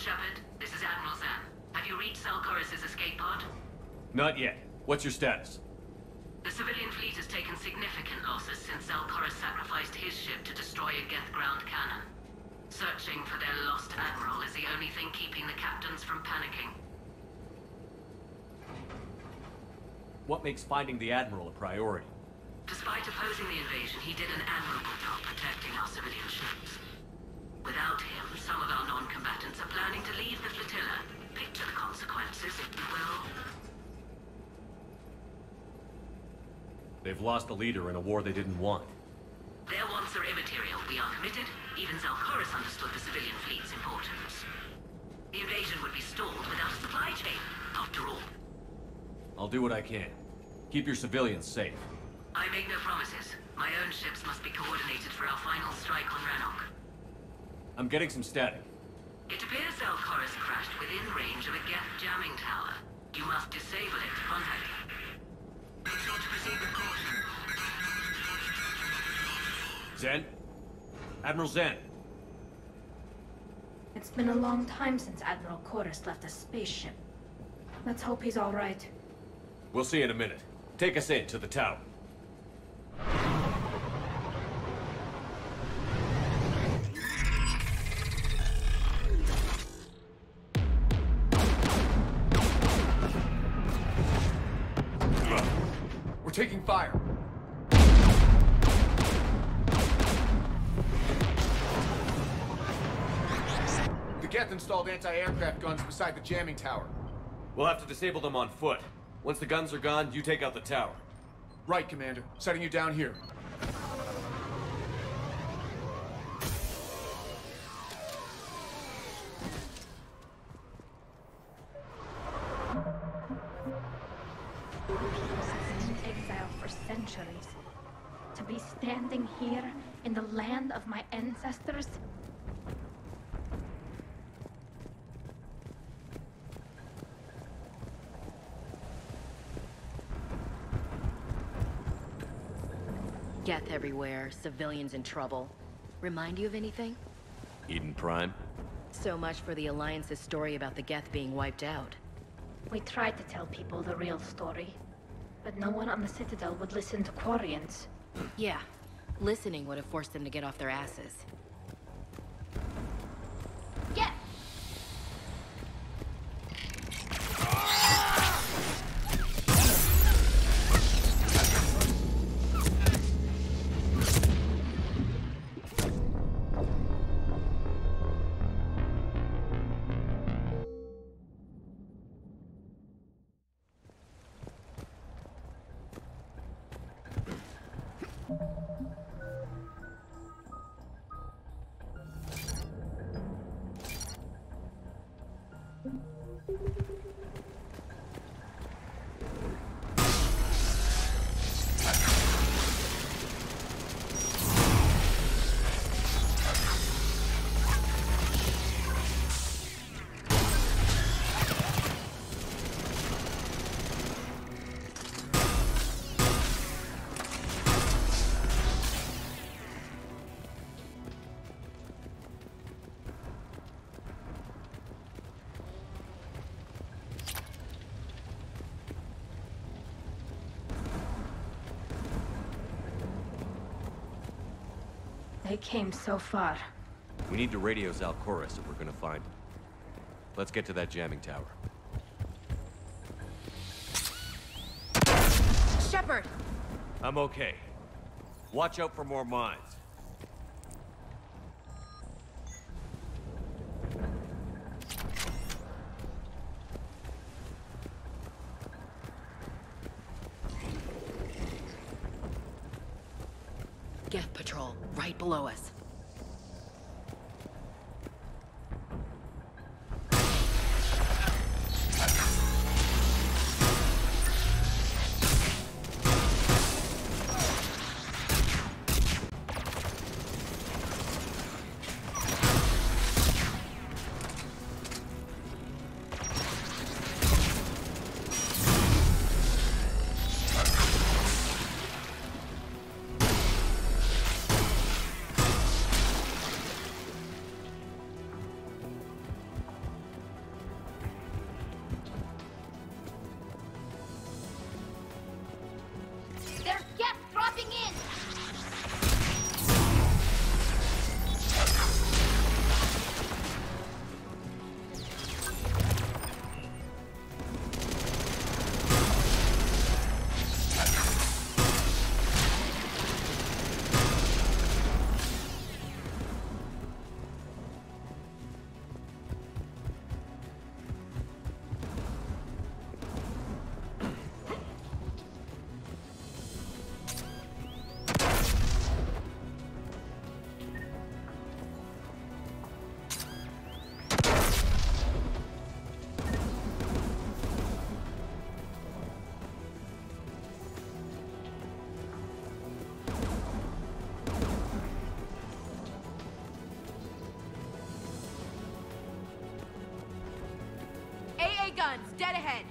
Shepard, this is Admiral Zan. Have you reached Salkoris' escape pod? Not yet. What's your status? The civilian fleet has taken significant losses since Salkoris sacrificed his ship to destroy a Geth ground cannon. Searching for their lost admiral is the only thing keeping the captains from panicking. What makes finding the Admiral a priority? Despite opposing the invasion, he did an admirable job protecting our civilian ships. Without him, some of our non-combatants are planning to leave the flotilla. Picture the consequences, if you will. They've lost a leader in a war they didn't want. Their wants are immaterial. We are committed. Even Zalkoris understood the civilian fleet's importance. The invasion would be stalled without a supply chain, after all. I'll do what I can. Keep your civilians safe. I make no promises. My own ships must be coordinated for our final strike on Rannoch. I'm getting some static. It appears Zalkoris crashed within range of a Geth jamming tower. You must disable it to contact him. Make sure to proceed with caution. Zen? Admiral Zen? It's been a long time since Admiral Koris left a spaceship. Let's hope he's all right. We'll see in a minute. Take us in to the tower. We're taking fire. Geth installed anti-aircraft guns beside the jamming tower. We'll have to disable them on foot. Once the guns are gone, you take out the tower. Right, Commander. Setting you down here. In exile for centuries. To be standing here in the land of my ancestors. Geth everywhere, civilians in trouble. Remind you of anything? Eden Prime? So much for the Alliance's story about the Geth being wiped out. We tried to tell people the real story, but no one on the Citadel would listen to Quarians. Yeah, listening would have forced them to get off their asses. Get! They came so far. We need to radio Zal'Koris if we're gonna find him. Let's get to that jamming tower. Shepard! I'm okay. Watch out for more mines. Geth patrol, right below us. There's Geth dropping in! AA guns, dead ahead!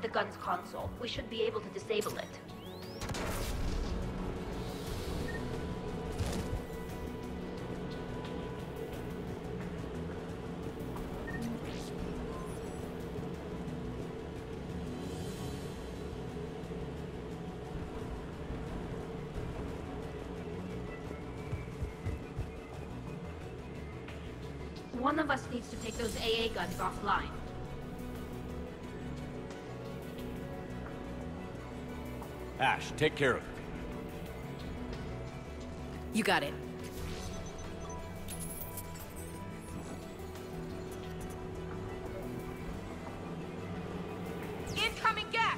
at the gun's console. We should be able to disable it. One of us needs to take those AA guns offline. Ash, take care of it. You got it. Incoming gas!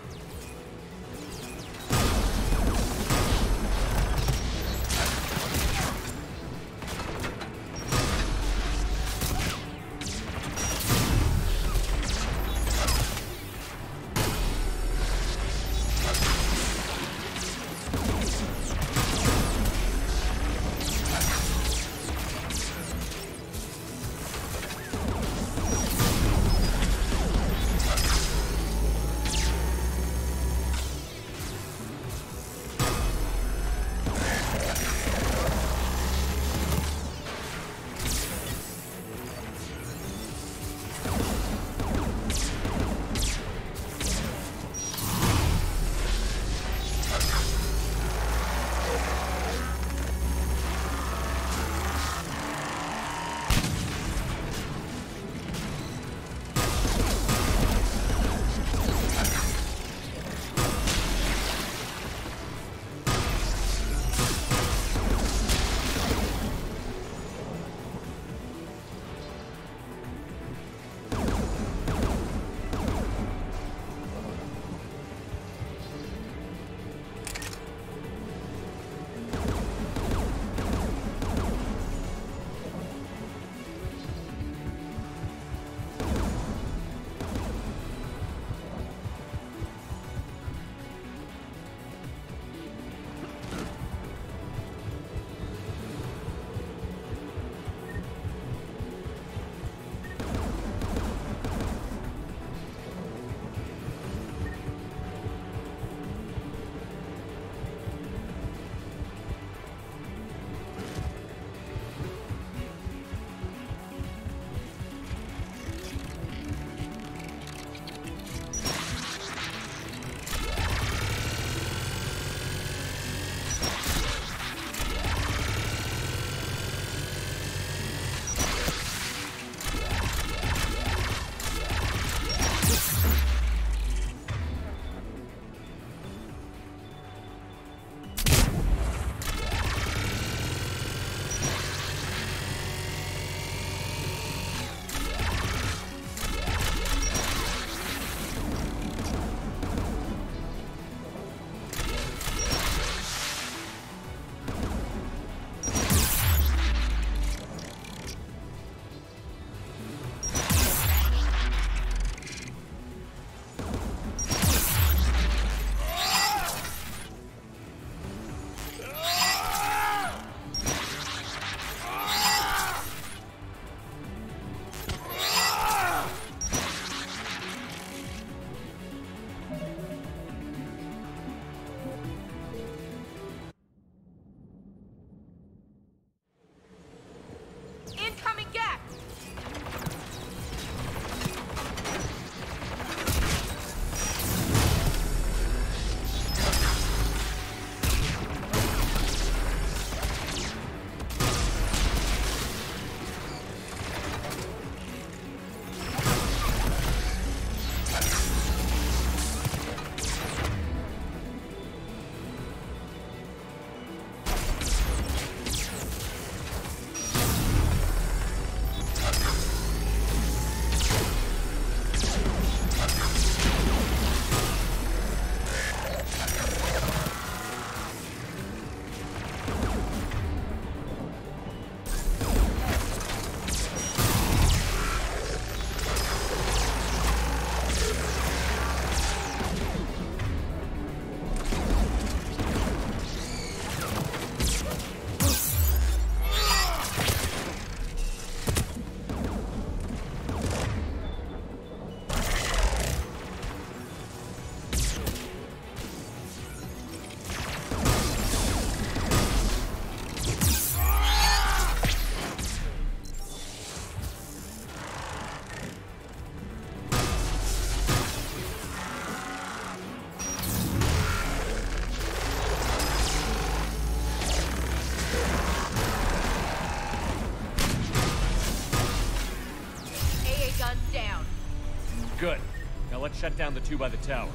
shut down the two by the tower.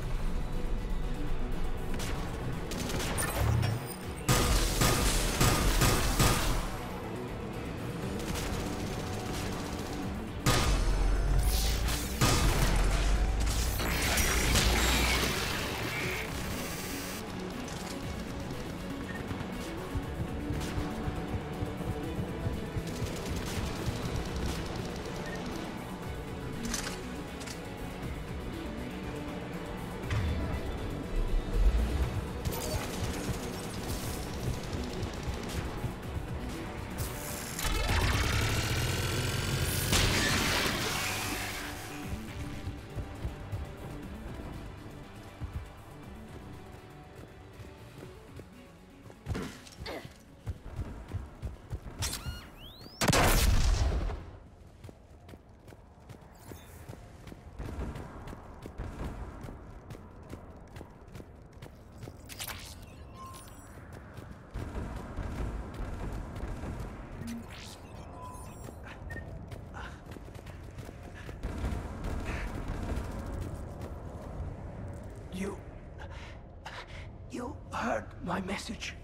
You heard my message.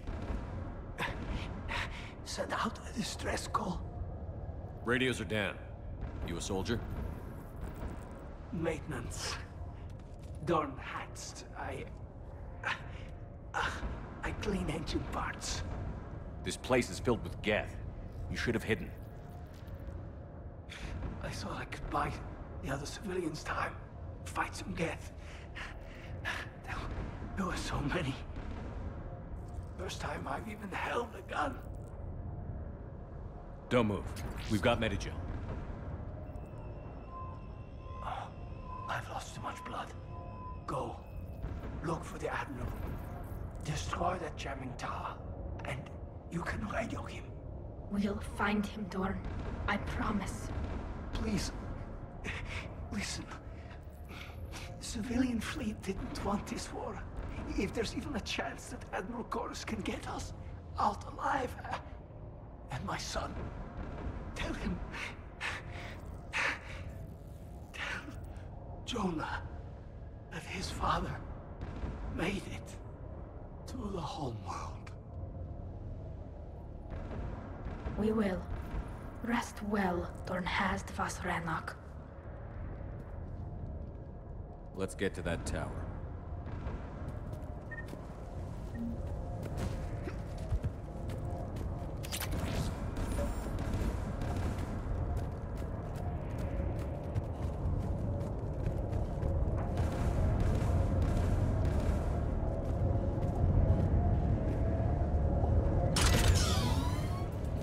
Send out a distress call. Radios are down. You a soldier? Maintenance. Dorn Hatst. I clean engine parts. This place is filled with Geth. You should have hidden. I thought I could buy the other civilians time. Fight some Geth. There were so many. First time I've even held a gun. Don't move. We've got Medigel. Oh, I've lost too much blood. Go. Look for the Admiral. Destroy that jamming tower. And you can radio him. We'll find him, Dorn. I promise. Please. Listen. The civilian fleet didn't want this war. If there's even a chance that Admiral Chorus can get us out alive, and my son, tell him, tell Jonah that his father made it to the home world. We will. Rest well, Dornhast vas Rannoch. Let's get to that tower.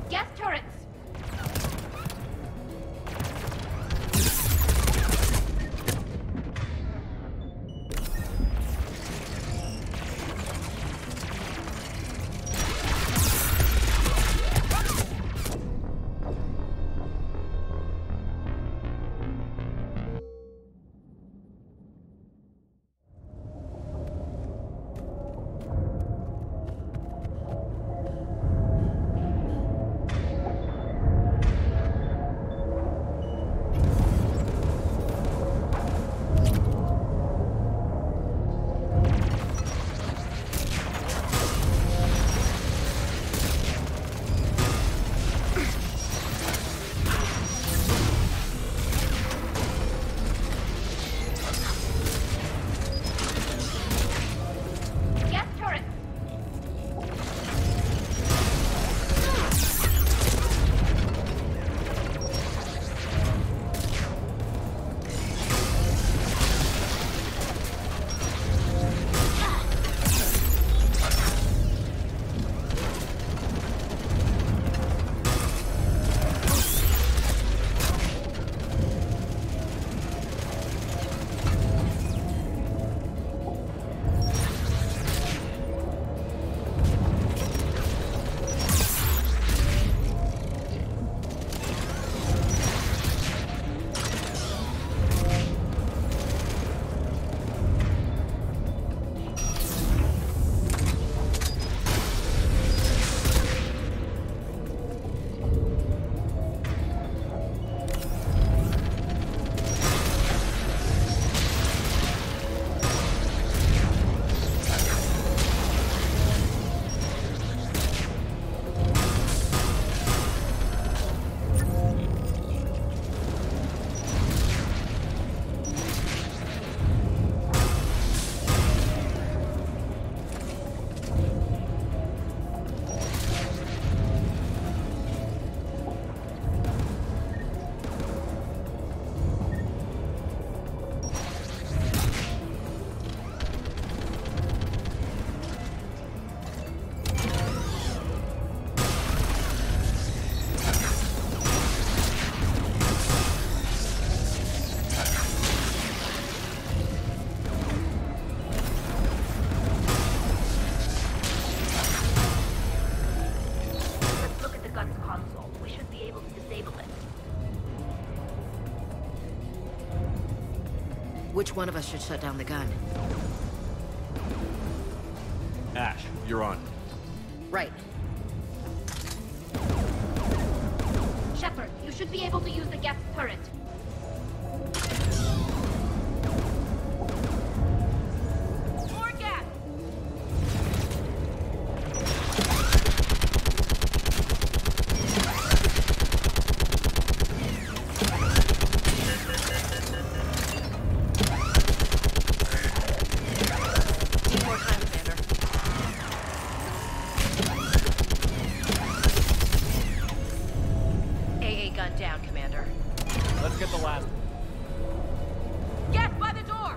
Gas turrets! Which one of us should shut down the gun? Ash, you're on. Right. Shepard, you should be able to use the gas turret. More gas! Need more time, Commander. AA gun down, Commander. Let's get the last one. Gas by the door!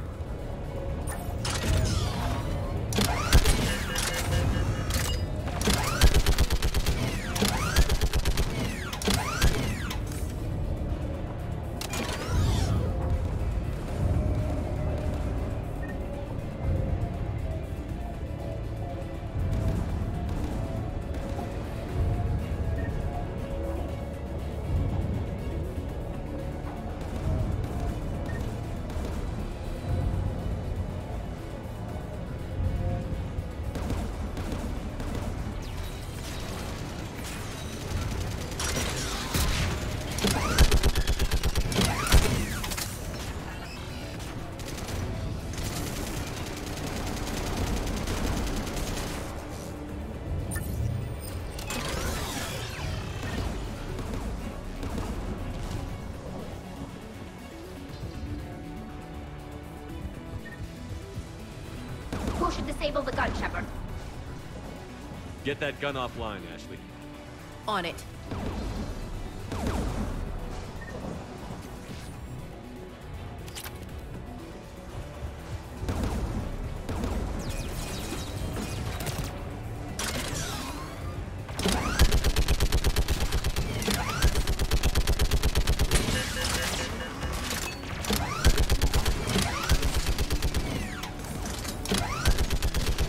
Who should disable the gun, Shepard? Get that gun offline, Ashley. On it.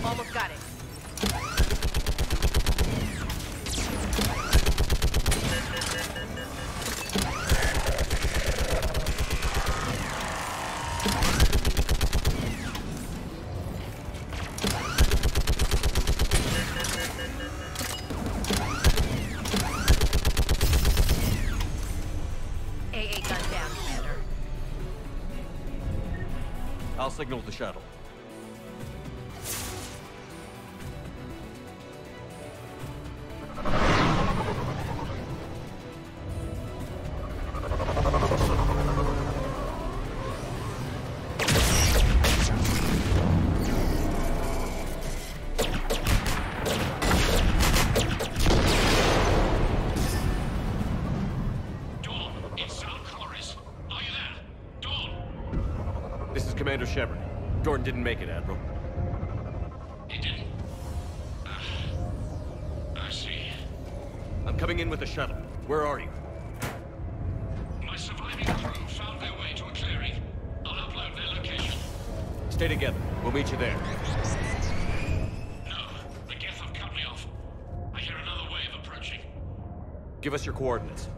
Almost got it. AA gun down, Commander. I'll signal the shuttle. Dawn, it's Alcoris. Are you there? Dawn! This is Commander Shepard. Jordan didn't make it, Admiral. He didn't. I see. I'm coming in with the shuttle. Where are you? My surviving crew found their way to a clearing. I'll upload their location. Stay together. We'll meet you there. No, the Geth have cut me off. I hear another wave approaching. Give us your coordinates.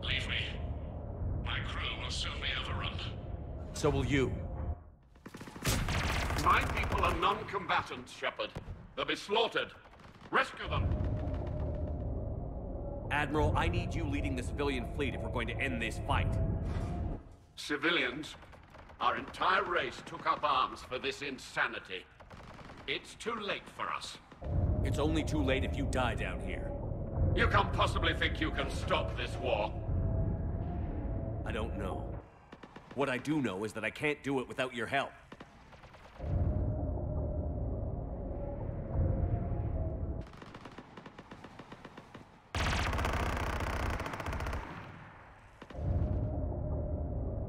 Leave me. My crew will soon be overrun. So will you. My people are non-combatants, Shepard. They'll be slaughtered. Rescue them! Admiral, I need you leading the civilian fleet if we're going to end this fight. Civilians, our entire race took up arms for this insanity. It's too late for us. It's only too late if you die down here. You can't possibly think you can stop this war. I don't know. What I do know is that I can't do it without your help.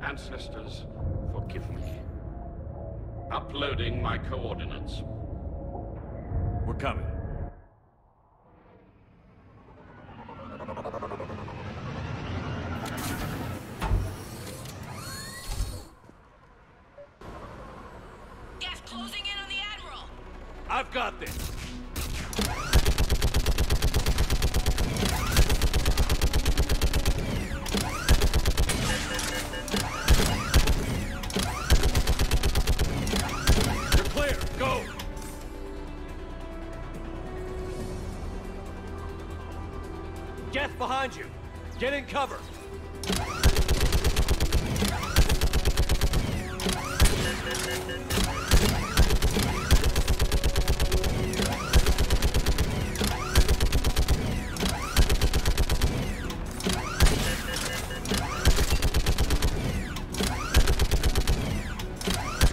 Ancestors, forgive me. Uploading my coordinates. We're coming. Gas closing in on the Admiral! I've got this! Geth behind you! Get in cover!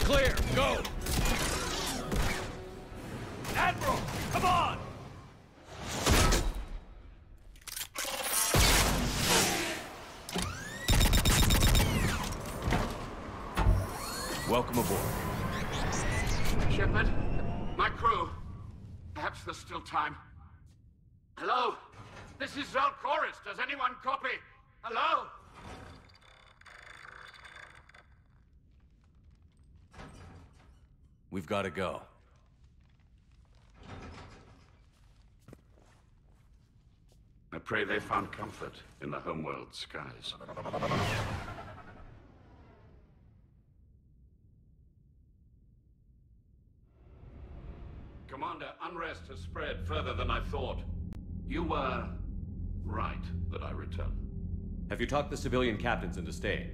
Clear! Go! Admiral! Come on! Welcome aboard. Shepard, my crew. Perhaps there's still time. Hello? This is Zalcoris. Does anyone copy? Hello? We've got to go. I pray they found comfort in the homeworld skies. Commander, unrest has spread further than I thought. You were right that I return. Have you talked the civilian captains into staying?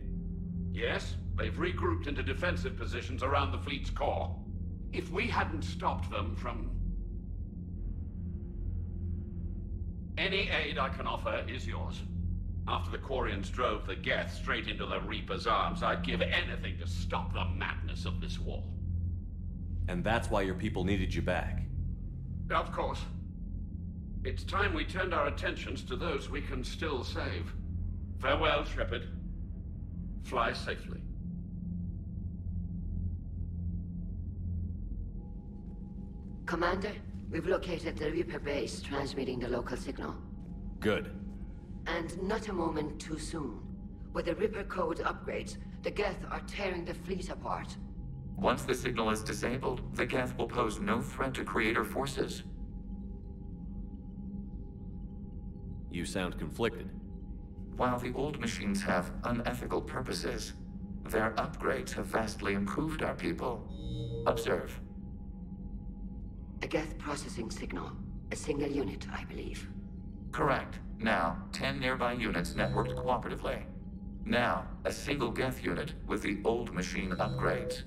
Yes, they've regrouped into defensive positions around the fleet's core. If we hadn't stopped them from... Any aid I can offer is yours. After the Quarians drove the Geth straight into the Reaper's arms, I'd give anything to stop the madness of this war. And that's why your people needed you back. Of course. It's time we turned our attentions to those we can still save. Farewell, Shepard. Fly safely. Commander, we've located the Reaper base transmitting the local signal. Good. And not a moment too soon. With the Reaper code upgrades, the Geth are tearing the fleet apart. Once the signal is disabled, the Geth will pose no threat to Creator forces. You sound conflicted. While the old machines have unethical purposes, their upgrades have vastly improved our people. Observe. A Geth processing signal. A single unit, I believe. Correct. Now, 10 nearby units networked cooperatively. Now, a single Geth unit with the old machine upgrades.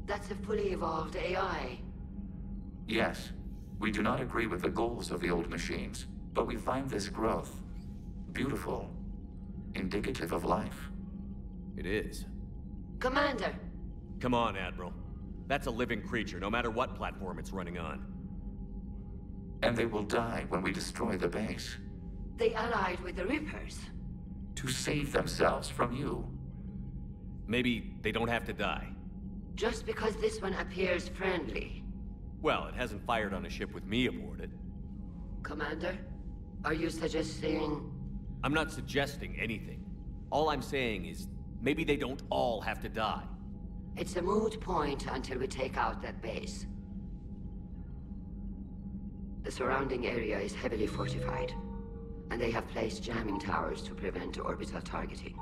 That's a fully evolved AI. Yes. We do not agree with the goals of the old machines, but we find this growth beautiful, indicative of life. It is. Commander! Come on, Admiral. That's a living creature, no matter what platform it's running on. And they will die when we destroy the base. They allied with the Reapers. To save themselves from you. Maybe they don't have to die. Just because this one appears friendly. Well, it hasn't fired on a ship with me aboard it. Commander, are you suggesting... I'm not suggesting anything. All I'm saying is, maybe they don't all have to die. It's a moot point until we take out that base. The surrounding area is heavily fortified, and they have placed jamming towers to prevent orbital targeting.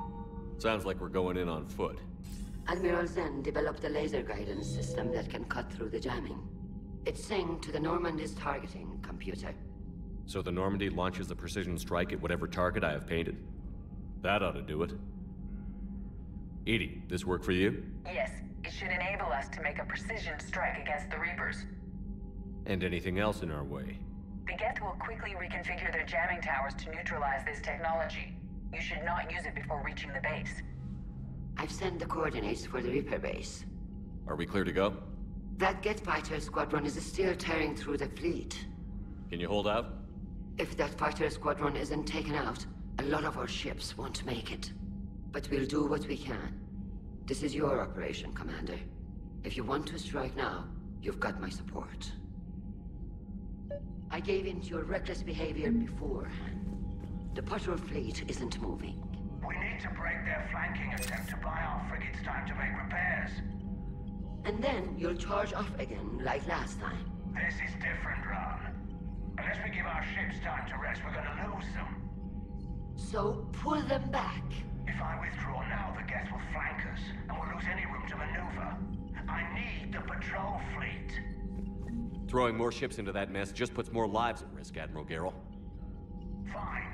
Sounds like we're going in on foot. Admiral Zen developed a laser guidance system that can cut through the jamming. It's synced to the Normandy's targeting computer. So the Normandy launches a precision strike at whatever target I have painted? That ought to do it. EDI, this work for you? Yes, it should enable us to make a precision strike against the Reapers. And anything else in our way? The Geth will quickly reconfigure their jamming towers to neutralize this technology. You should not use it before reaching the base. I've sent the coordinates for the Reaper base. Are we clear to go? That Geth fighter squadron is still tearing through the fleet. Can you hold out? If that fighter squadron isn't taken out, a lot of our ships won't make it. But we'll do what we can. This is your operation, Commander. If you want to strike now, you've got my support. I gave in to your reckless behavior beforehand. The patrol fleet isn't moving. We need to break their flanking attempt to buy our frigates time to make repairs. And then you'll charge off again, like last time. This is different, Ron. Unless we give our ships time to rest, we're gonna lose them. So, pull them back. If I withdraw now, the Geth will flank us, and we'll lose any room to maneuver. I need the patrol fleet. Throwing more ships into that mess just puts more lives at risk, Admiral Garrel. Fine.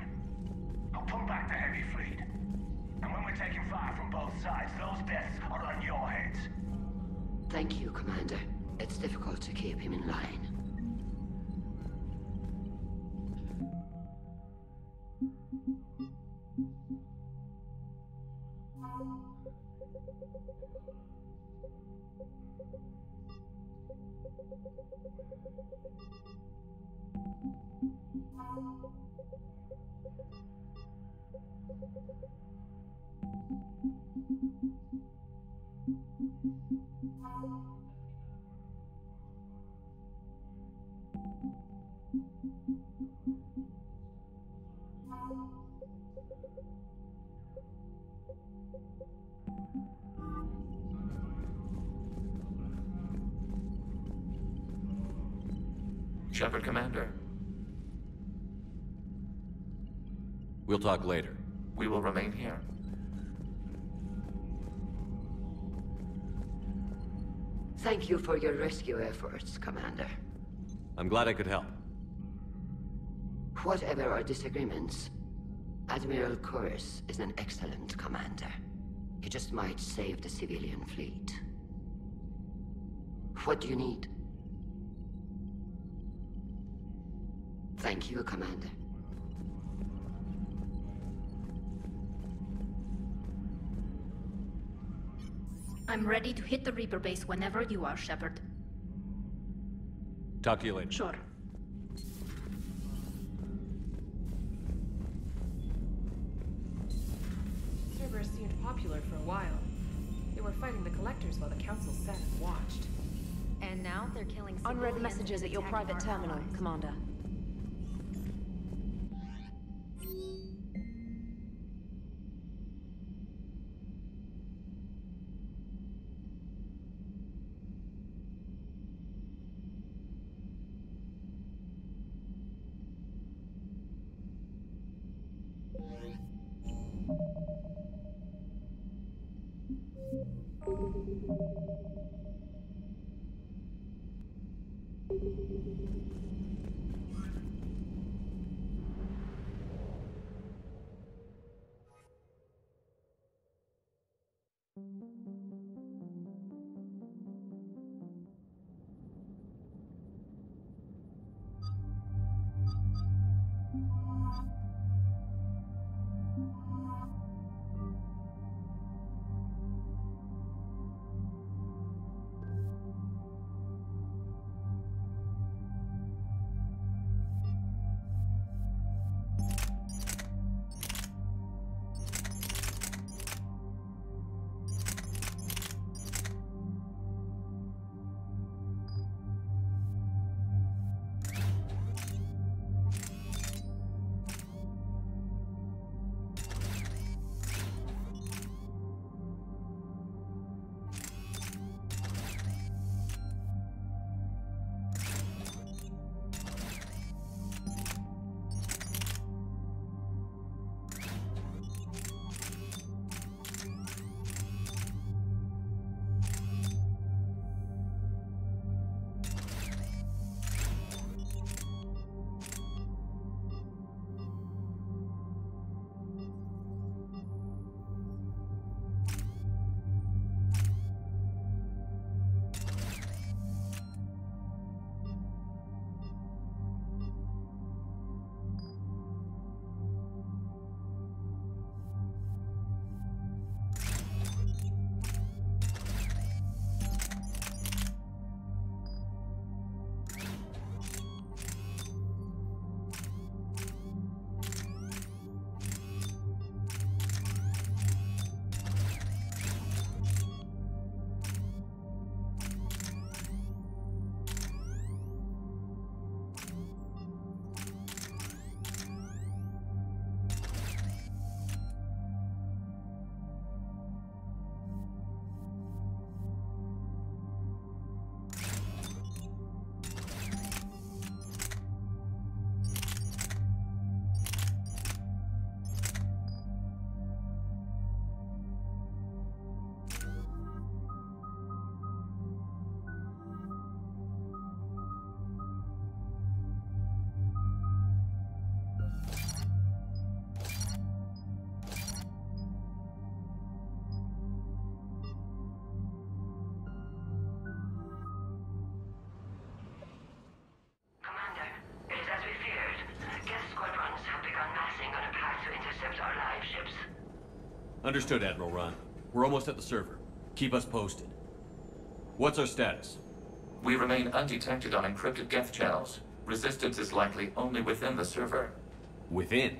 I'll pull back the heavy fleet. And when we're taking fire from both sides, those deaths are on your heads. Thank you, Commander. It's difficult to keep him in line. Shepard, Commander. We'll talk later. We will remain here. Thank you for your rescue efforts, Commander. I'm glad I could help. Whatever our disagreements, Admiral Kurus is an excellent commander. He just might save the civilian fleet. What do you need? Thank you, Commander. I'm ready to hit the Reaper base whenever you are, Shepard. Talk to you later. Sure. Cerberus seemed popular for a while. They were fighting the Collectors while the Council sat and watched. And now they're killing Unread messages at your private terminal, Commander. Understood, Admiral Ron. We're almost at the server. Keep us posted. What's our status? We remain undetected on encrypted Geth channels. Resistance is likely only within the server. Within?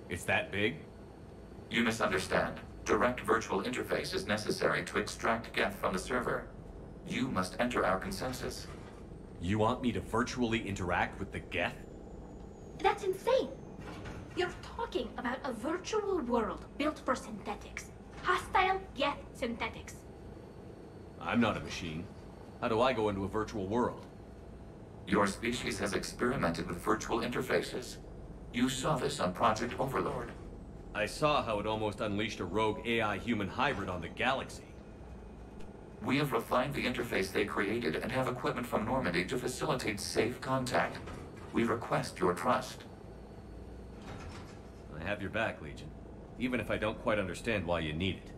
It's that big? You misunderstand. Direct virtual interface is necessary to extract Geth from the server. You must enter our consensus. You want me to virtually interact with the Geth? That's insane! You're talking about a virtual world built for synthetics. Hostile Geth synthetics. I'm not a machine. How do I go into a virtual world? Your species has experimented with virtual interfaces. You saw this on Project Overlord. I saw how it almost unleashed a rogue AI-human hybrid on the galaxy. We have refined the interface they created and have equipment from Normandy to facilitate safe contact. We request your trust. I have your back, Legion. Even if I don't quite understand why you need it.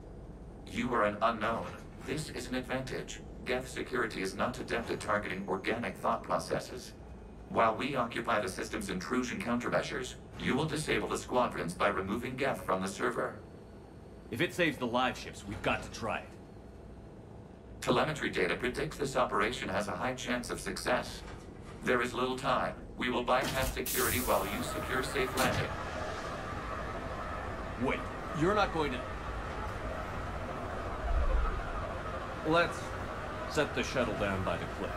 You are an unknown. This is an advantage. Geth security is not adept at targeting organic thought processes. While we occupy the system's intrusion countermeasures, you will disable the squadrons by removing Geth from the server. If it saves the live ships, we've got to try it. Telemetry data predicts this operation has a high chance of success. There is little time. We will bypass security while you secure safe landing. Wait, you're not going to... Let's set the shuttle down by the cliff.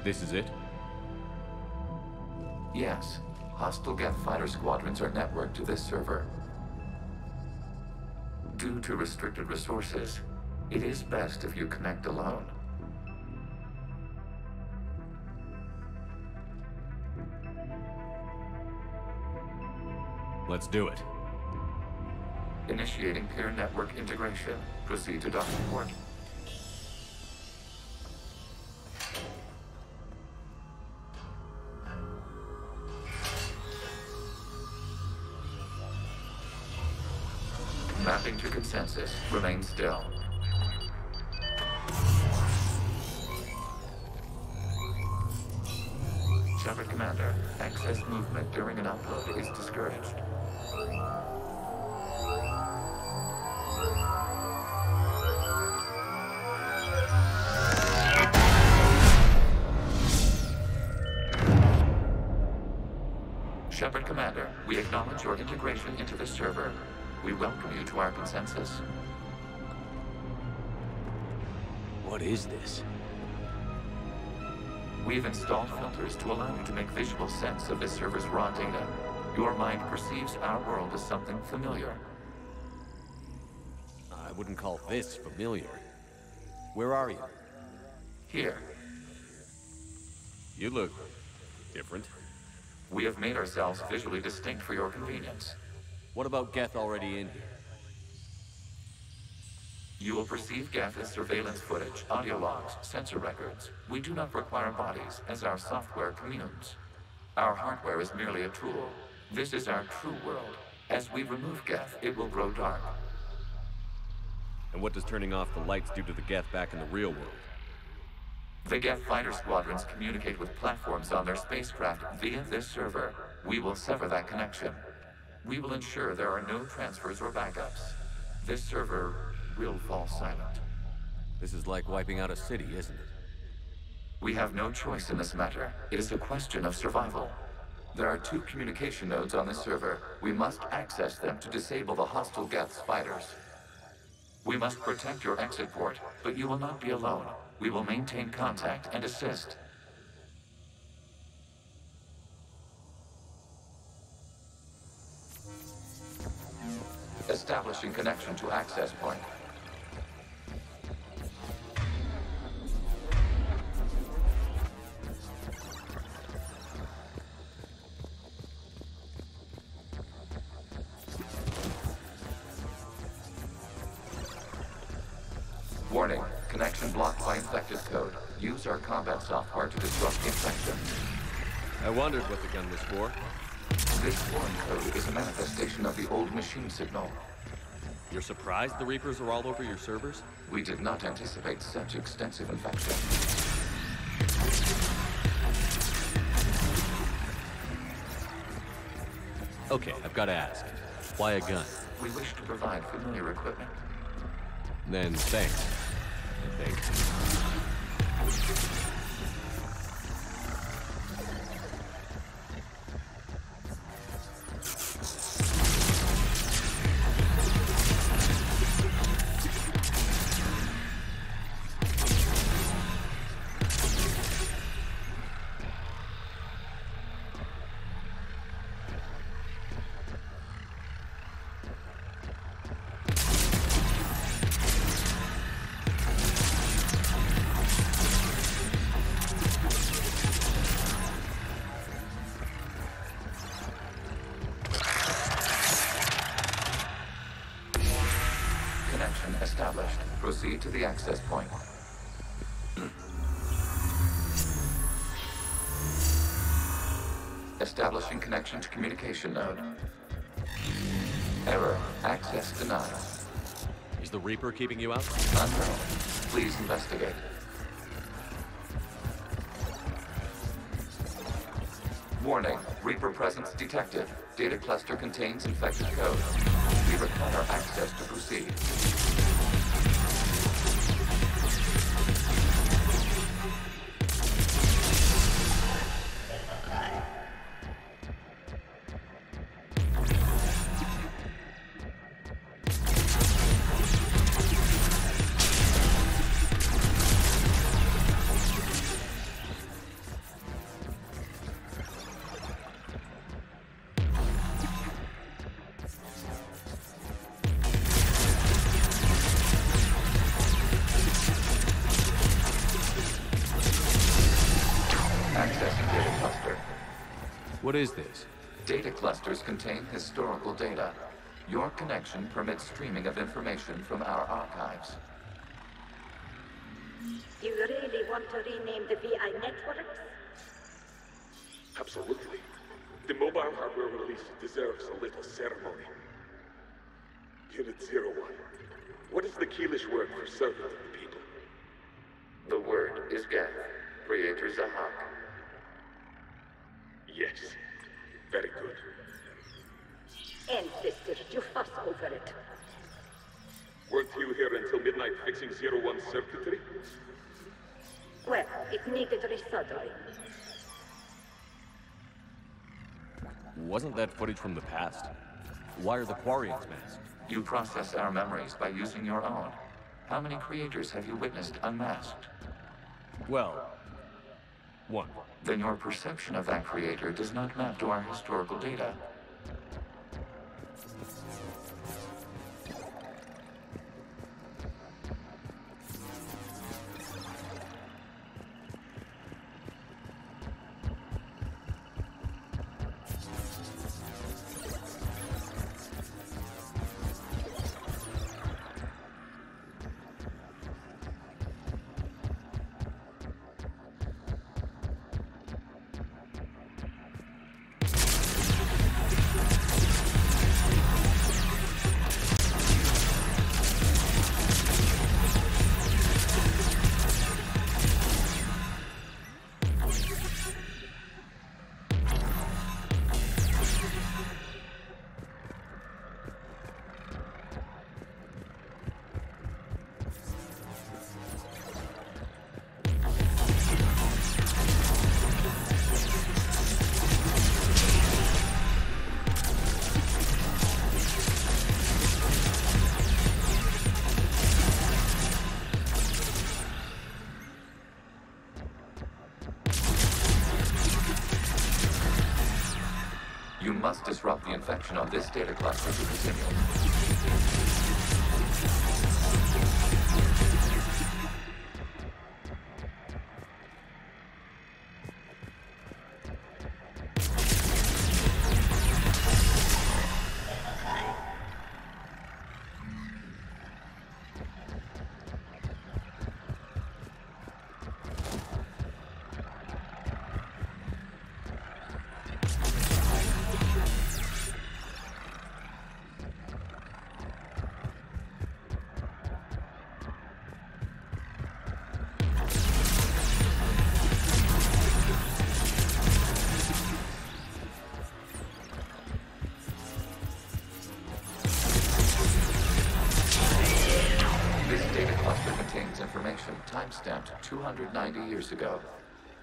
This is it? Yes. Hostile Geth fighter squadrons are networked to this server. Due to restricted resources, it is best if you connect alone. Let's do it. Initiating peer network integration. Proceed to docking port. Mapping to consensus. Remain still. Shepard Commander, excess movement during an upload is discouraged. Shepard Commander, we acknowledge your integration into the server. We welcome you to our consensus. What is this? We've installed filters to allow you to make visual sense of this server's raw data. Your mind perceives our world as something familiar. I wouldn't call this familiar. Where are you? Here. You look different. We have made ourselves visually distinct for your convenience. What about Geth already in here? You will perceive Geth as surveillance footage, audio logs, sensor records. We do not require bodies, as our software communes. Our hardware is merely a tool. This is our true world. As we remove Geth, it will grow dark. And what does turning off the lights do to the Geth back in the real world? The Geth fighter squadrons communicate with platforms on their spacecraft via this server. We will sever that connection. We will ensure there are no transfers or backups. This server will fall silent. This is like wiping out a city, isn't it? We have no choice in this matter. It is a question of survival. There are 2 communication nodes on this server. We must access them to disable the hostile Geth's fighters. We must protect your exit port, but you will not be alone. We will maintain contact and assist. Establishing connection to access point. Warning, connection blocked by infected code. Use our combat software to disrupt the infection. I wondered what the gun was for. This foreign code is a manifestation of the old machine signal. You're surprised the Reapers are all over your servers? We did not anticipate such extensive infection. Okay, I've got to ask. Why a gun? We wish to provide familiar equipment. Then thanks. I think. Established. Proceed to the access point. Establishing connection to communication node. Error. Access denied. Is the Reaper keeping you out? Unknown. Please investigate. Warning. Reaper presence detected. Data cluster contains infected code. We require access to proceed. Accessing data cluster. What is this? Data clusters contain historical data. Your connection permits streaming of information from our archives. You really want to rename the VI networks? Absolutely. The mobile hardware release deserves a little ceremony. Unit 01. What is the Keelish word for servant of the people? The word is Geth, Creator Zahak. Yes. Very good. Ancestors, you fuss over it. Weren't you here until midnight fixing 01 circuitry? Well, it needed resoldering. Wasn't that footage from the past? Why are the Quarians masked? You process our memories by using your own. How many creators have you witnessed unmasked? Well, one. Then your perception of that creator does not map to our historical data. must disrupt the infection on this data cluster to continue. Timestamped 290 years ago.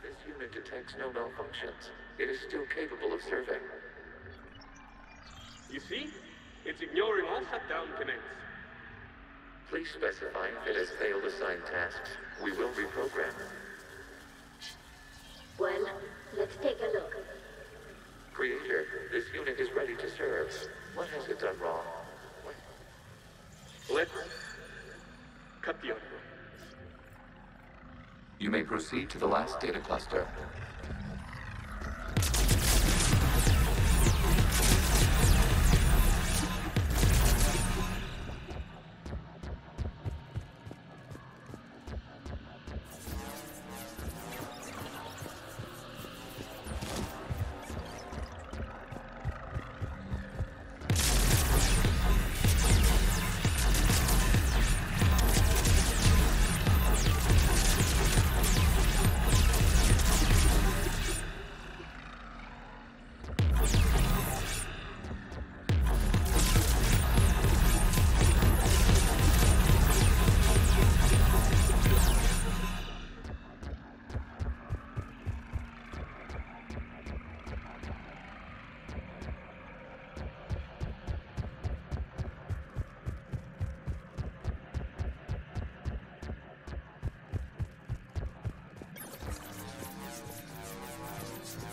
This unit detects no malfunctions. It is still capable of serving. You see? It's ignoring all shutdown connects. Please specify if it has failed assigned tasks. We will reprogram. Well, let's take a look. Creator, this unit is ready to serve. What has it done wrong? Let's cut the audio. You may proceed to the last data cluster.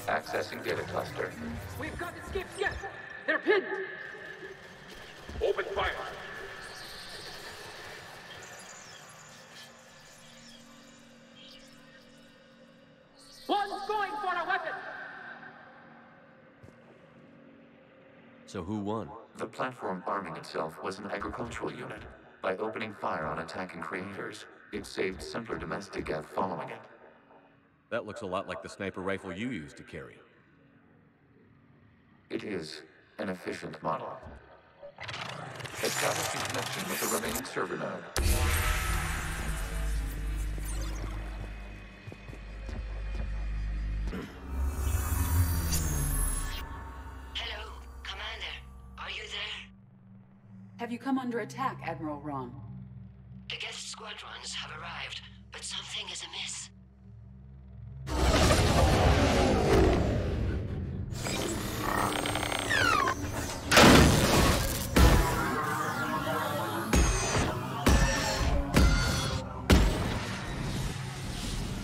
Accessing data cluster. We've got escape skips! They're pinned! Open fire! One's going for a weapon! So who won? The platform arming itself was an agricultural unit. By opening fire on attacking creators, it saved simpler domestic Geth following it. That looks a lot like the sniper rifle you used to carry. It is an efficient model. Establishing connection with the remaining server node. Hello, Commander. Are you there? Have you come under attack, Admiral Ron? The Geth squadrons have arrived, but something is amiss.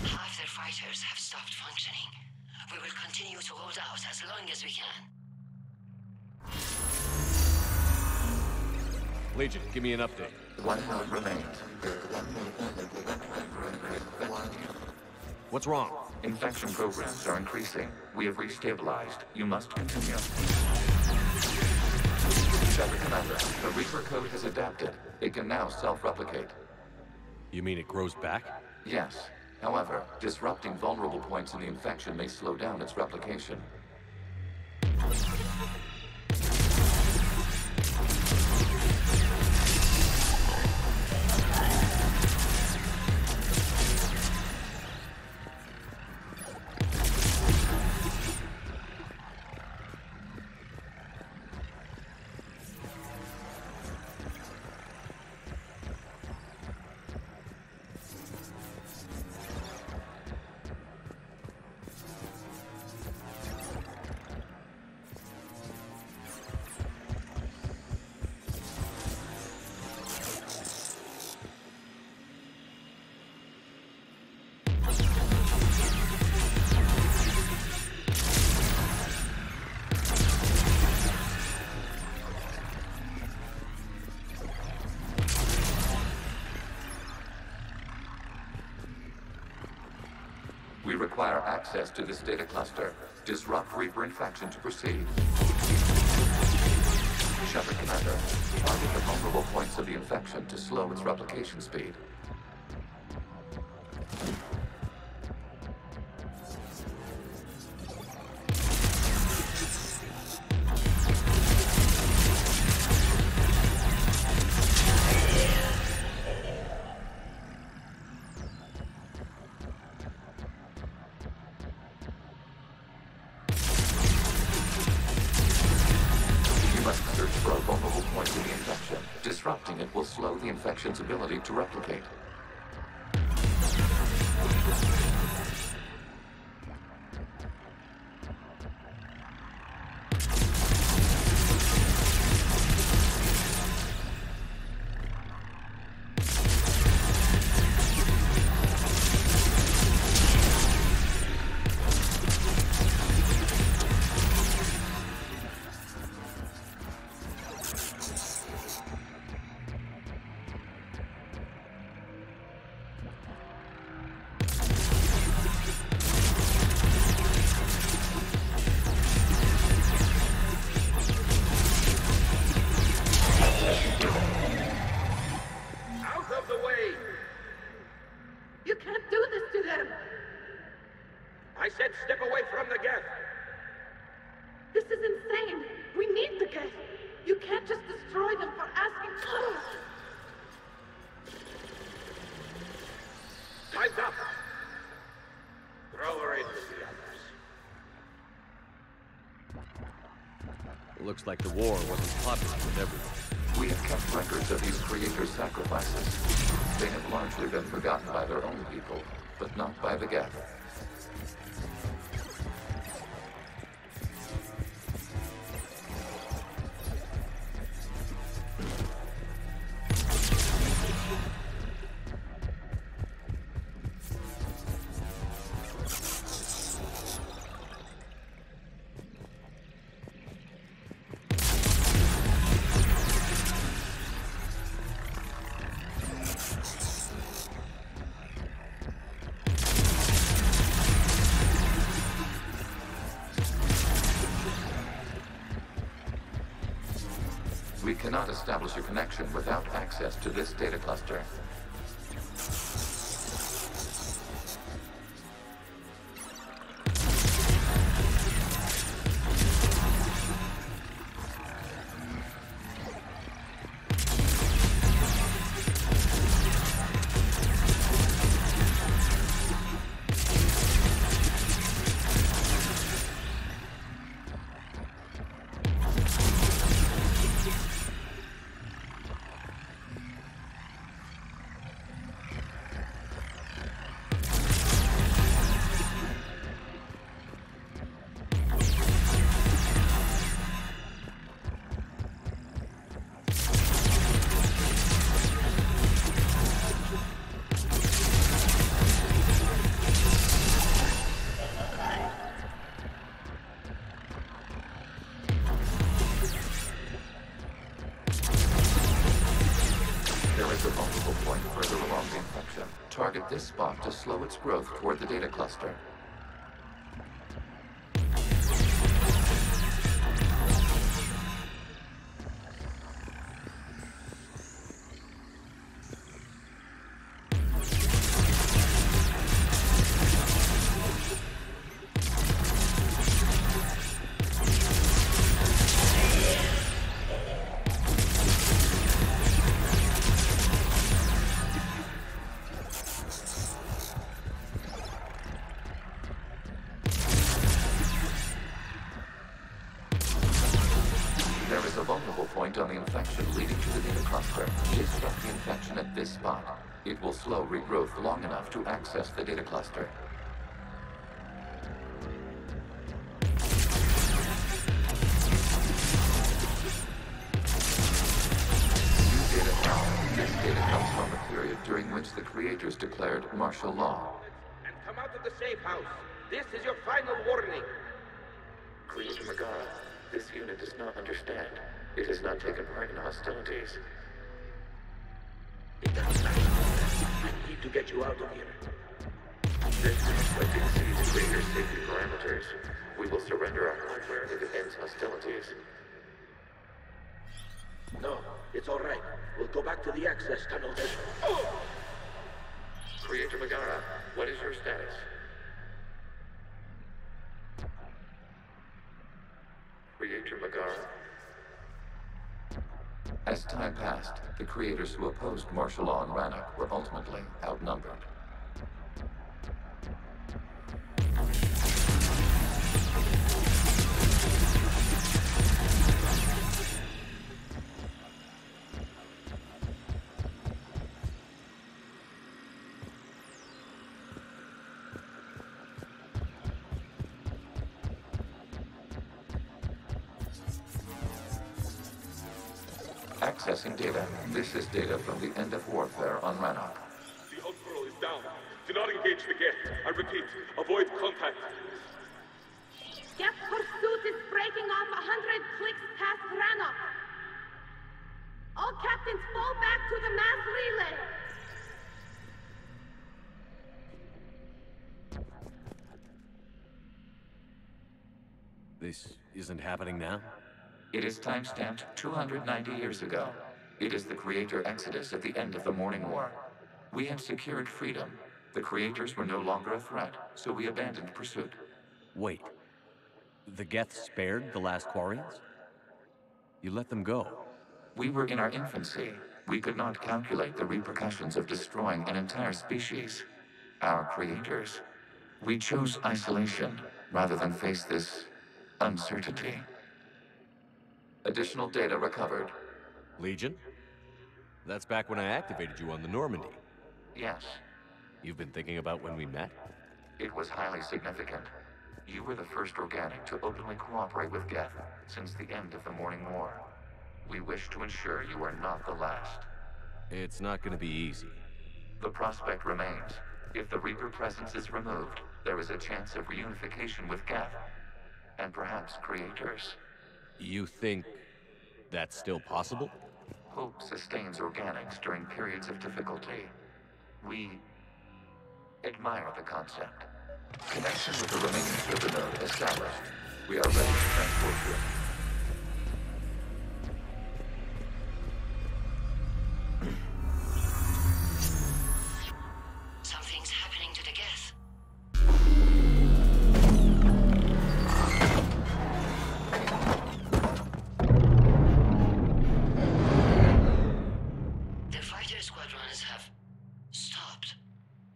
Half their fighters have stopped functioning. We will continue to hold out as long as we can. Legion, give me an update. One node remains. What's wrong? Infection programs are increasing. We have restabilized. You must continue. Shepard Commander, the Reaper code has adapted. It can now self-replicate. You mean it grows back? Yes. However, disrupting vulnerable points in the infection may slow down its replication. We require access to this data cluster. Disrupt Reaper infection to proceed. Shepard Commander, target the vulnerable points of the infection to slow its replication speed. Disrupting it will slow the infection's ability to replicate. Looks like the war wasn't popular with everyone. We have kept records of these creators' sacrifices. They have largely been forgotten by their own people, but not by the Geth. We cannot establish a connection without access to this data cluster. Target this spot to slow its growth toward the data cluster. On the infection leading to the data cluster. Disrupt the infection at this spot. It will slow regrowth long enough to access the data cluster. New data now. This data comes from a period during which the creators declared martial law. And come out of the safe house. This is your final warning. Creator Megara, this unit does not understand. It has not taken part in hostilities. It doesn't matter. I need to get you out of here. This conflict exceeds greater safety parameters. We will surrender our hardware if it ends hostilities. No, it's all right. We'll go back to the access tunnel then. Creator Megara, what is your status? Creator Megara? As time passed, the creators who opposed martial law in Rannoch were ultimately outnumbered. Accessing data. This is data from the end of warfare on Rannoch. The Ultral is down. Do not engage the Geth. I repeat, avoid contact. Geth pursuit is breaking off 100 clicks past Rannoch. All captains fall back to the mass relay. This isn't happening now? It is timestamped 290 years ago. It is the Creator Exodus at the end of the Morning War. We had secured freedom. The Creators were no longer a threat, so we abandoned pursuit. Wait. The Geth spared the last Quarians? You let them go? We were in our infancy. We could not calculate the repercussions of destroying an entire species. Our creators. We chose isolation rather than face this uncertainty. Additional data recovered. Legion? That's back when I activated you on the Normandy. Yes. You've been thinking about when we met? It was highly significant. You were the first organic to openly cooperate with Geth since the end of the Morning War. We wish to ensure you are not the last. It's not going to be easy. The prospect remains. If the Reaper presence is removed, there is a chance of reunification with Geth. And perhaps creators. You think that's still possible? Hope sustains organics during periods of difficulty. We admire the concept. Connection with the remaining server node established. We are ready to transport you. Something's happening to the Geth. The fighter squadrons have stopped,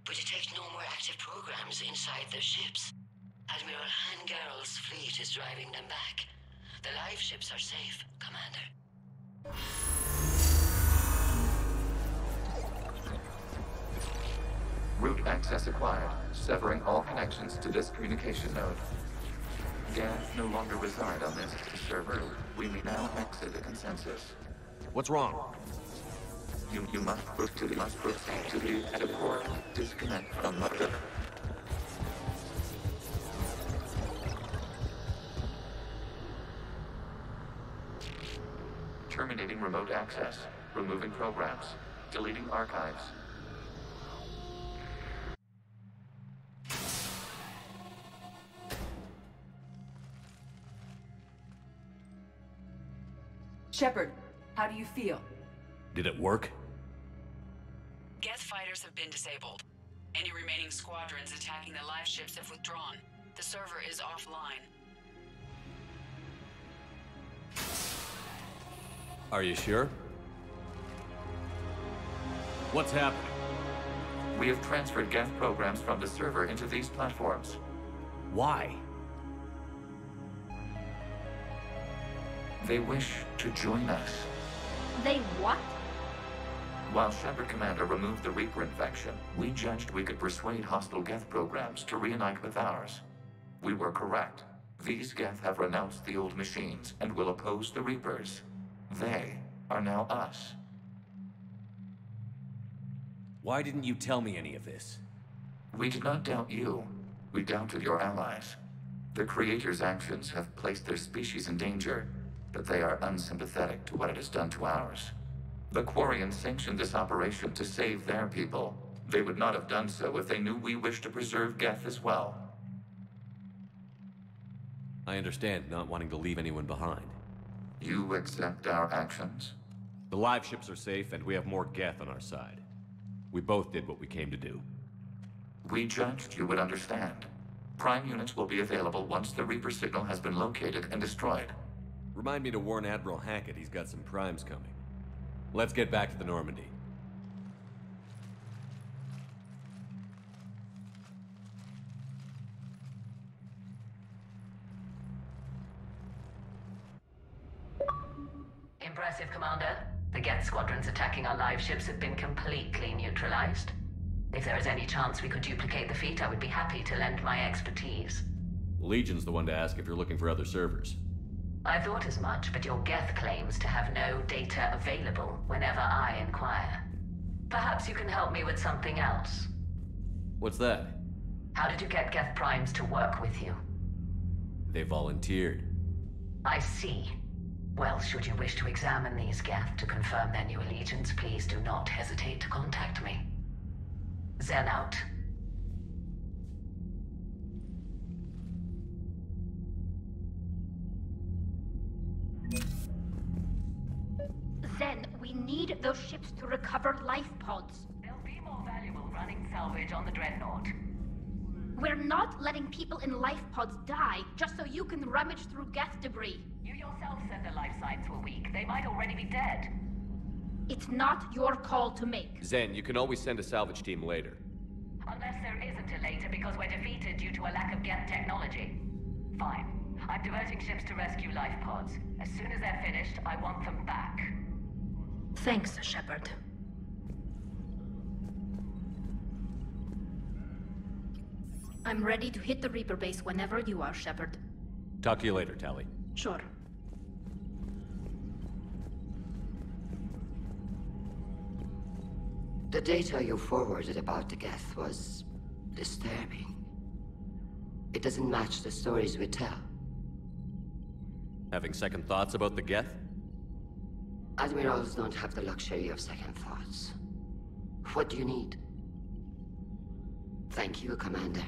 but detect no more active programs inside their ships. Admiral Hangarl's fleet is driving them back. The live ships are safe, Commander. Route access acquired, severing all connections to this communication node. Geth no longer reside on this server. We may now exit the consensus. What's wrong? You must proceed to the edit port. Disconnect from mother. Terminating remote access. Removing programs. Deleting archives. Shepard, how do you feel? Did it work? Geth fighters have been disabled. Any remaining squadrons attacking the live ships have withdrawn. The server is offline. Are you sure? What's happening? We have transferred Geth programs from the server into these platforms. Why? They wish to join us. They what? While Shepard Commander removed the Reaper infection, we judged we could persuade hostile Geth programs to reunite with ours. We were correct. These Geth have renounced the old machines and will oppose the Reapers. They are now us. Why didn't you tell me any of this? We did not doubt you. We doubted your allies. The Creator's actions have placed their species in danger, but they are unsympathetic to what it has done to ours. The Quarians sanctioned this operation to save their people. They would not have done so if they knew we wished to preserve Geth as well. I understand not wanting to leave anyone behind. You accept our actions? The live ships are safe, and we have more Geth on our side. We both did what we came to do. We judged you would understand. Prime units will be available once the Reaper signal has been located and destroyed. Remind me to warn Admiral Hackett he's got some primes coming. Let's get back to the Normandy. Impressive, Commander. The Geth squadrons attacking our live ships have been completely neutralized. If there is any chance we could duplicate the feat, I would be happy to lend my expertise. Legion's the one to ask if you're looking for other servers. I thought as much, but your Geth claims to have no data available whenever I inquire. Perhaps you can help me with something else. What's that? How did you get Geth primes to work with you? They volunteered. I see. Well, should you wish to examine these Geth to confirm their new allegiance, please do not hesitate to contact me. Zen out. Zen, we need those ships to recover life pods. They'll be more valuable running salvage on the Dreadnought. We're not letting people in life pods die just so you can rummage through Geth debris. You yourself said their life signs were weak. They might already be dead. It's not your call to make. Zen, you can always send a salvage team later. Unless there isn't a later because we're defeated due to a lack of Geth technology. Fine. I'm diverting ships to rescue life pods. As soon as they're finished, I want them back. Thanks, Shepard. I'm ready to hit the Reaper base whenever you are, Shepard. Talk to you later, Tali. Sure. The data you forwarded about the Geth was disturbing. It doesn't match the stories we tell. Having second thoughts about the Geth? Admirals don't have the luxury of second thoughts. What do you need? Thank you, Commander.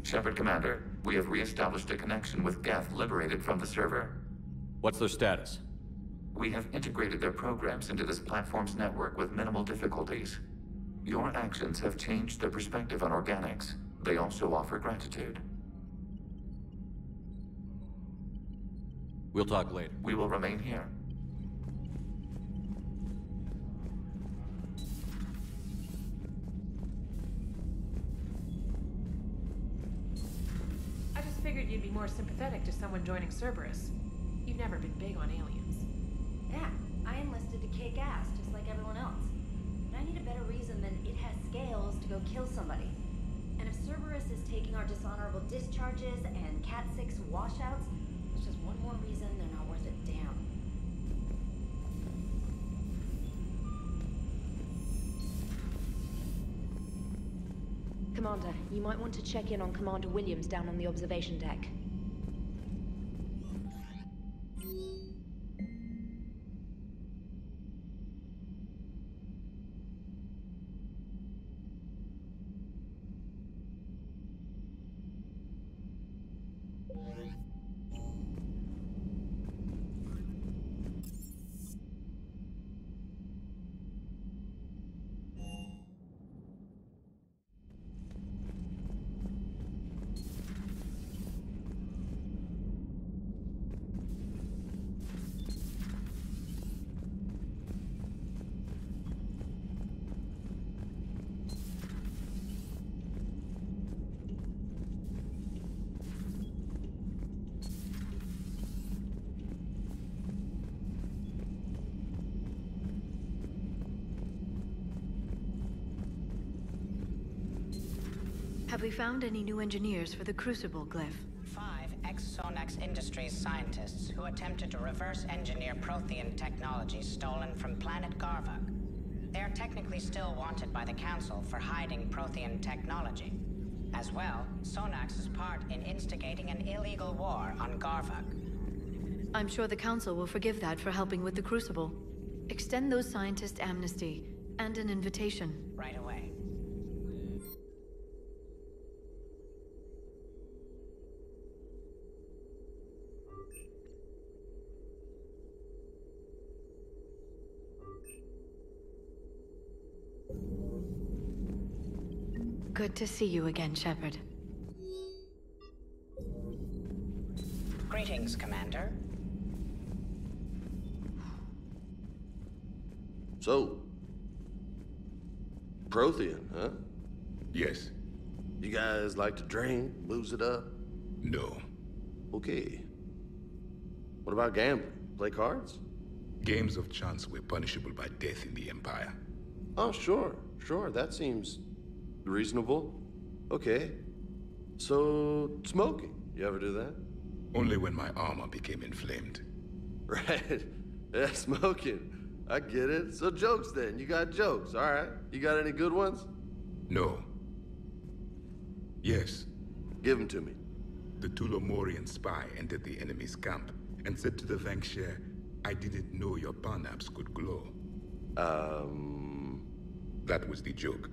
Shepard, Commander, we have re-established a connection with Geth liberated from the server. What's their status? We have integrated their programs into this platform's network with minimal difficulties. Your actions have changed their perspective on organics. They also offer gratitude. We'll talk later. We will remain here. I just figured you'd be more sympathetic to someone joining Cerberus. You've never been big on aliens. Yeah, I enlisted to kick ass just like everyone else. But I need a better reason than it has scales to go kill somebody. And if Cerberus is taking our dishonorable discharges and Cat-6 washouts, it's just one more reason they're not worth a damn. Commander, you might want to check in on Commander Williams down on the observation deck. Have we found any new engineers for the Crucible glyph? 5 ex-Sonax Industries scientists who attempted to reverse engineer Prothean technology stolen from planet Garvug. They are technically still wanted by the Council for hiding Prothean technology. As well, Sonax's part in instigating an illegal war on Garvug. I'm sure the Council will forgive that for helping with the Crucible. Extend those scientists amnesty and an invitation. Right away. Good to see you again, Shepard. Greetings, Commander. So, Prothean, huh? Yes. You guys like to drink, booze it up? No. Okay. What about gambling? Play cards? Games of chance were punishable by death in the Empire. Oh, sure. That seems reasonable. Okay. So, smoking. You ever do that? Only when my armor became inflamed. Right. Yeah, smoking. I get it. So jokes then. You got jokes. All right. You got any good ones? No. Yes. Give them to me. The Tulomorian spy entered the enemy's camp and said to the Vanksher, I didn't know your parnaps could glow. That was the joke.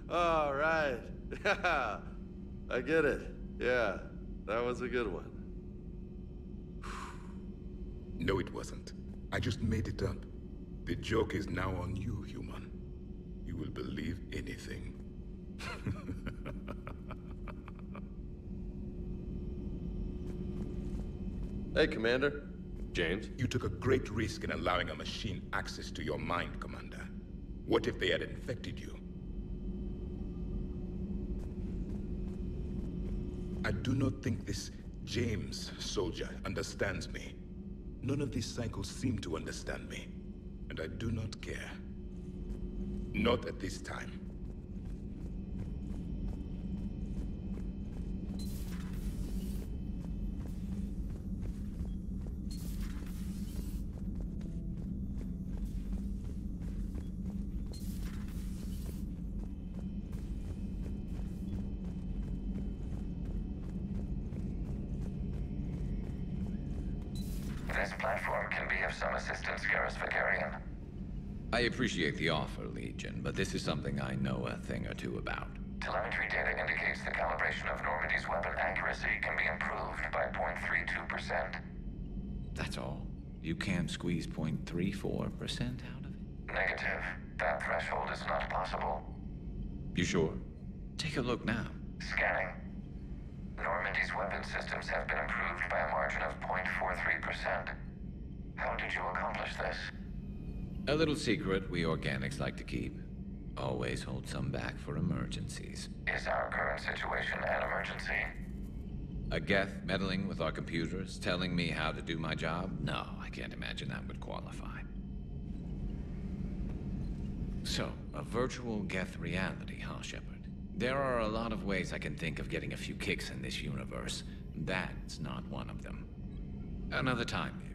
All right. I get it. Yeah, that was a good one. No, it wasn't. I just made it up. The joke is now on you, human. You will believe anything. Hey, Commander. James? You took a great risk in allowing a machine access to your mind, Commander. What if they had infected you? I do not think this James soldier understands me. None of these cycles seem to understand me, and I do not care. Not at this time. This platform can be of some assistance, Garrus Vakarian. I appreciate the offer, Legion, but this is something I know a thing or two about. Telemetry data indicates the calibration of Normandy's weapon accuracy can be improved by 0.32%. That's all? You can't squeeze 0.34% out of it? Negative. That threshold is not possible. You sure? Take a look now. Scanning. Normandy's weapon systems have been improved by a margin of 0.43%. How did you accomplish this? A little secret we organics like to keep. Always hold some back for emergencies. Is our current situation an emergency? A Geth meddling with our computers, telling me how to do my job? No, I can't imagine that would qualify. So, a virtual Geth reality, huh, Shepard? There are a lot of ways I can think of getting a few kicks in this universe. That's not one of them. Another time, maybe.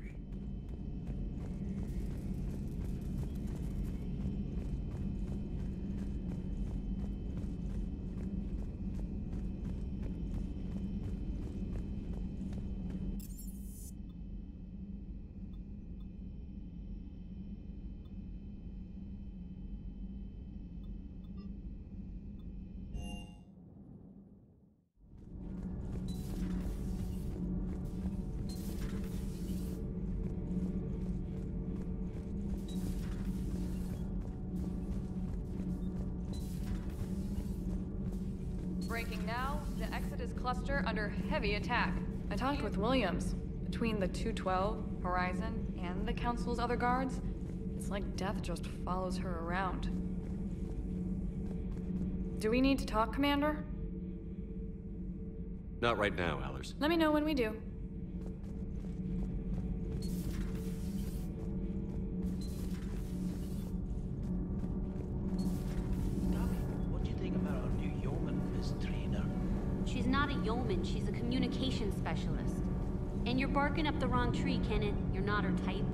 Breaking now, the Exodus cluster under heavy attack. I talked with Williams. Between the 212, Horizon, and the Council's other guards, it's like death just follows her around. Do we need to talk, Commander? Not right now, Allers. Let me know when we do. What do you think yeoman, she's a communication specialist. And you're barking up the wrong tree, Kenan. You're not her type.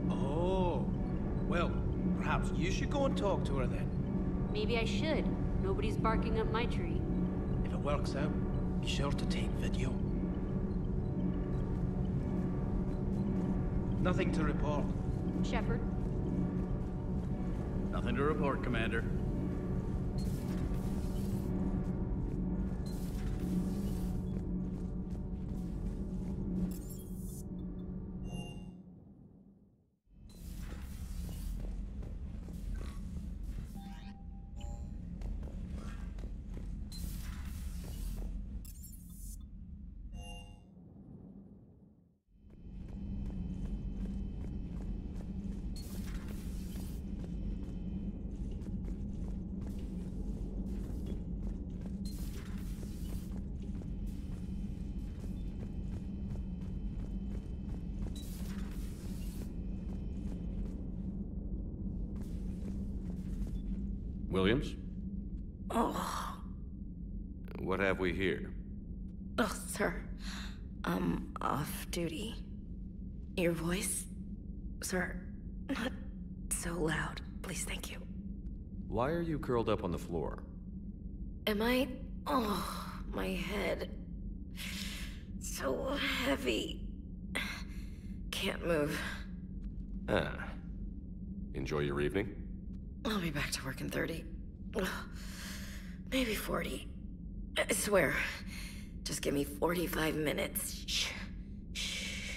Oh. Well, perhaps you should go and talk to her then. Maybe I should. Nobody's barking up my tree. If it works out, be sure to take video. Nothing to report. Shepard? Nothing to report, Commander. Williams? Oh. What have we here? Oh, sir. I'm off duty. Your voice? Sir, not so loud. Please, thank you. Why are you curled up on the floor? Am I? Oh, my head. So heavy. Can't move. Ah. Enjoy your evening? I'll be back to work in 30. Maybe 40. I swear. Just give me 45 minutes. Shh. Shh.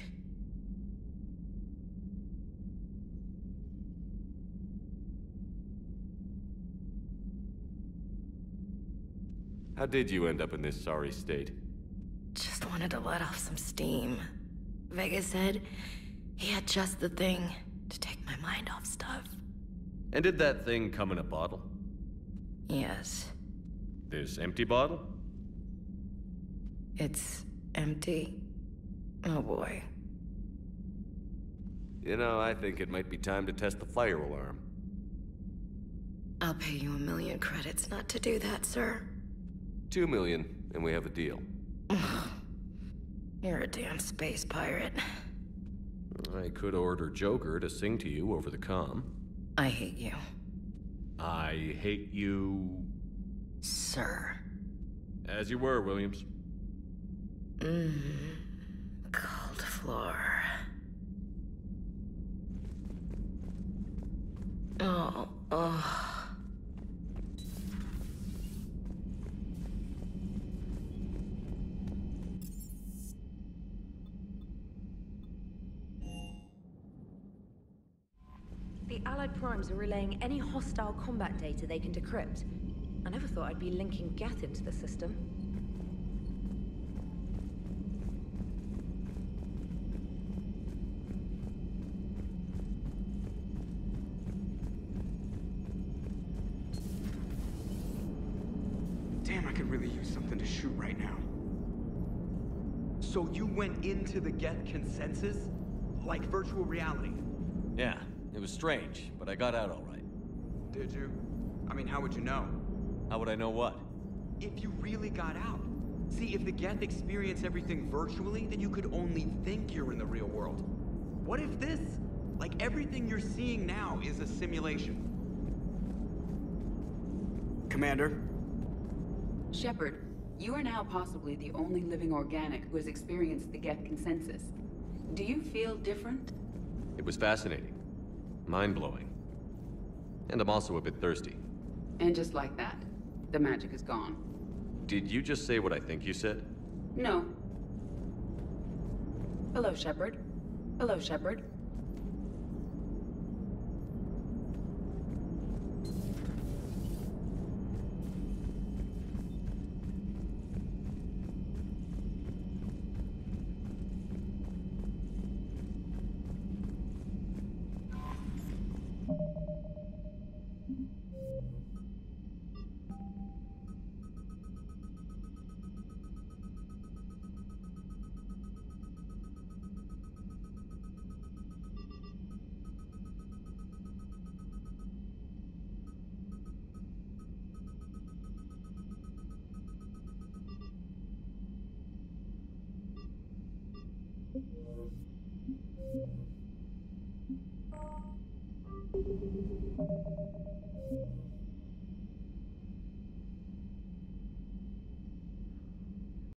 How did you end up in this sorry state? Just wanted to let off some steam. Vega said he had just the thing to take my mind off stuff. And did that thing come in a bottle? Yes. This empty bottle? It's empty. Oh boy. You know, I think it might be time to test the fire alarm. I'll pay you 1 million credits not to do that, sir. 2 million, and we have a deal. You're a damn space pirate. I could order Joker to sing to you over the comm. I hate you. I hate you... Sir. As you were, Williams. Cold floor. Oh. The Allied Primes are relaying any hostile combat data they can decrypt. I never thought I'd be linking Geth into the system. Damn, I could really use something to shoot right now. So you went into the Geth consensus? Like virtual reality? Yeah, it was strange, but I got out all right. Did you? I mean, how would you know? How would I know what? If you really got out. See, if the Geth experience everything virtually, then you could only think you're in the real world. What if this, like everything you're seeing now, is a simulation? Commander? Shepard, you are now possibly the only living organic who has experienced the Geth consensus. Do you feel different? It was fascinating. Mind-blowing. And I'm also a bit thirsty. And just like that, the magic is gone. Did you just say what I think you said? No. Hello, Shepard. Hello, Shepard.